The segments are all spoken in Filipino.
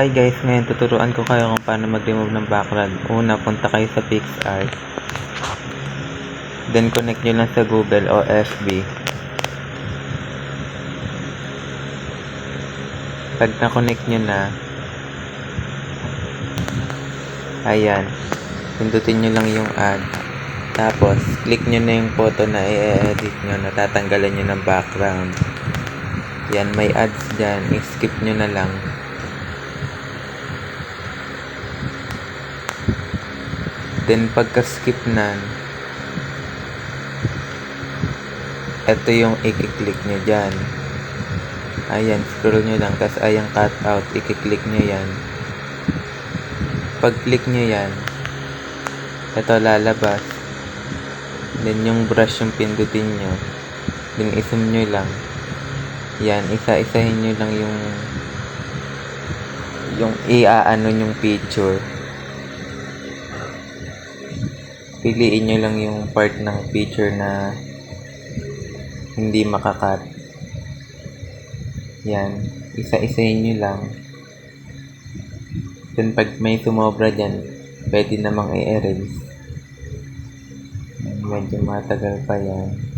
Hi guys, ngayon tuturuan ko kayo kung paano mag-remove ng background. Una, punta kayo sa PixArt. Then connect nyo lang sa Google o FB. Pag na-connect nyo na, ayan, pindutin nyo lang yung add. Tapos, click nyo na yung photo na i-edit nyo, natatanggalan nyo ng background. Yan, may ads dyan, i-skip nyo na lang. Then pagka-skip na, ito yung i-click nyo dyan. Ayan, scroll nyo lang, tapos ayang cut out, i-click nyo yan. Pag-click nyo yan, ito lalabas. Then yung brush yung pindutin nyo. Then i-zoom nyo lang. Yan, isa-isahin nyo lang yung i-aano yung picture. Piliin nyo lang yung part ng picture na hindi makakat. Yan. Isa-isahin nyo lang. Then pag may sumobra dyan, pwede namang i-erase. Medyo matagal pa yan.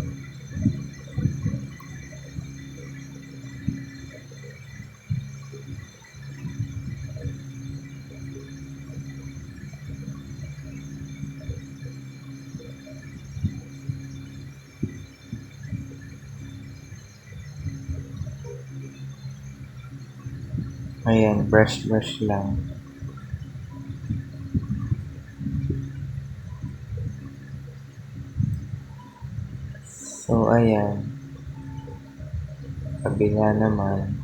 Ayan, brush lang. So, ayan. Kabila naman.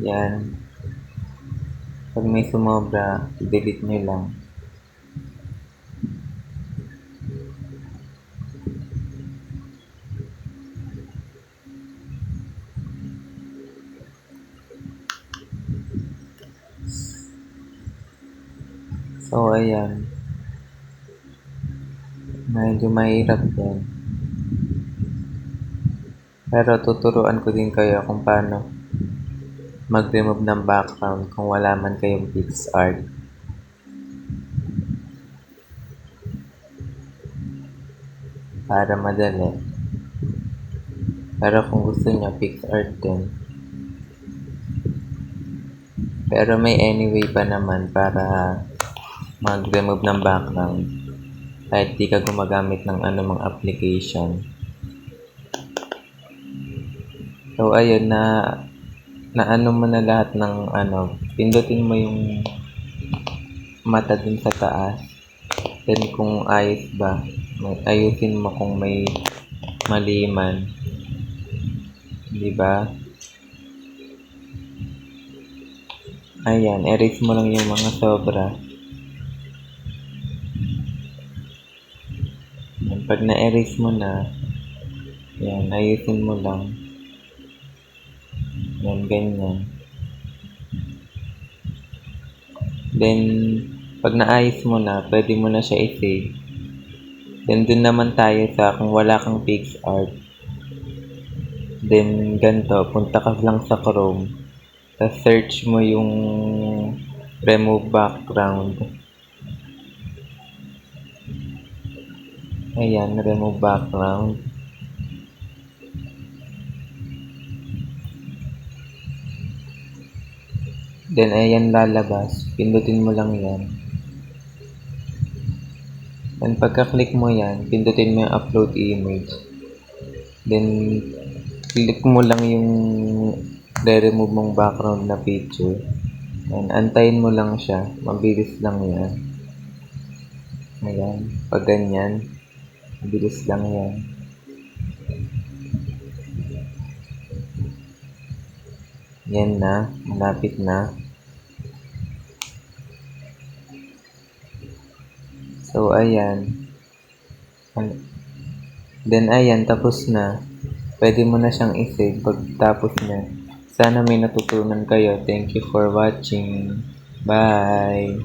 Yan. Pag may sumobra, delete nyo lang. So, ayan. Medyo mahirap din. Pero tuturuan ko din kayo kung paano mag-remove ng background kung wala man kayong PixArt. Para madali. Pero kung gusto nyo, PixArt din. Pero may anyway pa naman para mag-remove ng background kahit di ka gumagamit ng anumang application. So ayun, na ano mo na lahat ng pindutin mo yung mata dun sa taas. Then kung ayos ba, ayusin mo kung may mali man. Diba? Ayan, erase mo lang yung mga sobra. Yan, pag na-erase mo na, yan, ayusin mo lang. Yan, ganyan. Then, pag naayos mo na, pwede mo na siya i-save. Then, dun naman tayo sa kung wala kang PixArt. Then, ganito, punta ka lang sa Chrome. Tapos, search mo yung remove background. Ayan, remove background. Then, ayan lalabas. Pindutin mo lang yan. Then, pagka-click mo yan, pindutin mo yung upload image. Then, click mo lang yung re-remove mong background na picture. And antayin mo lang siya. Mabilis lang yan. Ayan. Pag ganyan, mabilis lang yan. Yan na. Malapit na. So, ayan. Then, ayan. Tapos na. Pwede mo na siyang i-save pagtapos na. Sana may natutunan kayo. Thank you for watching. Bye!